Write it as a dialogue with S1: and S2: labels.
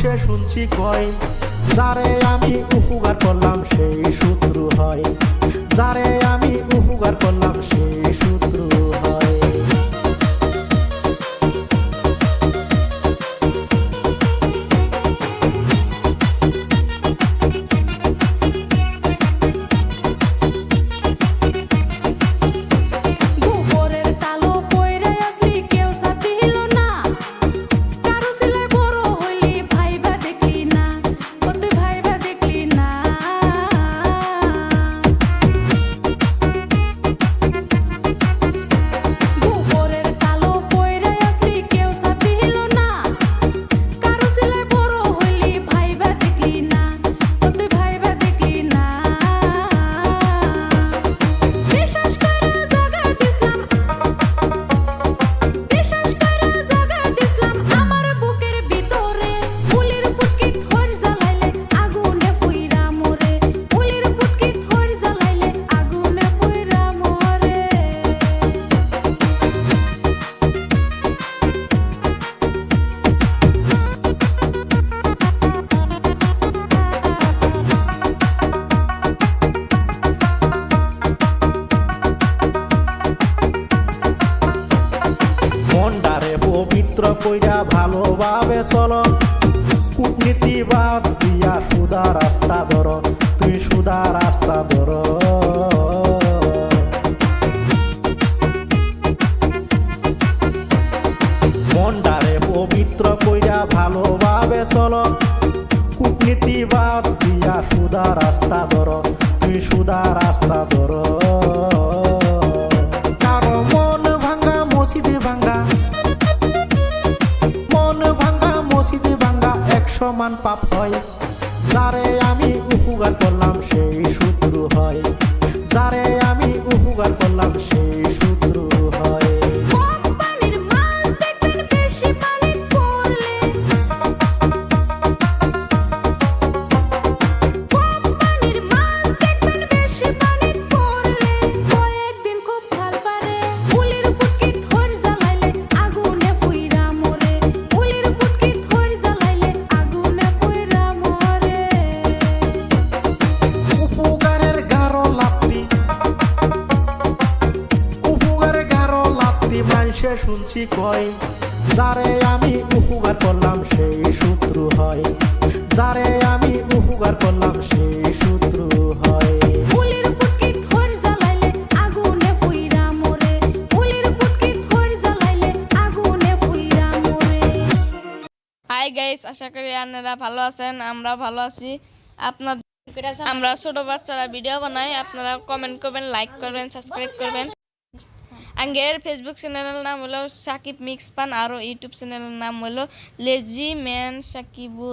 S1: মানছে শুনছি কয়, যারে আমি উপকার করলাম সেই শত্রু হয়, যারে আমি উপকার করলাম সেই শত্রু হয়। পবিত্র কইরা ভালোভাবে চলো, কূটনীতি বাদ দিয়া সুদা রাস্তা ধরো, তুই সুদা রাস্তা ধরো। মনটারে পবিত্র কইরা ভালোভাবে চলো, কূটনীতি বাদ দিয়া সুদা রাস্তা ধরো, তুই সুদা রাস্তা ধরো। কারো মন ভাঙ্গা মসজিদে ভাঙ্গা, সমান পাপ হয়, যারে আমি উপকার করলাম সেই শত্রু হয়, যারে আমি উপকার করলাম সেই শত্রু হয়। মানছে শুনছি কয়, যারে আমি উপকার করলাম সেই শত্রু হয়, যারে আমি উপকার করলাম সেই শত্রু হয়।
S2: হাই গাইস, আশা করি আপনারা ভালো আছেন, আমরা ভালো আছি। আপনাদের আমরা ছোট বাচ্চারা ভিডিও বানাই, আপনারা কমেন্ট করবেন, লাইক করবেন, সাবস্ক্রাইব করবেন। আঙ্গের ফেসবুক চ্যানেলের নাম হলো সাকিব মিক্স পান, আর ইউটিউব চ্যানেলের নাম হলো লেজি ম্যান সাকিব।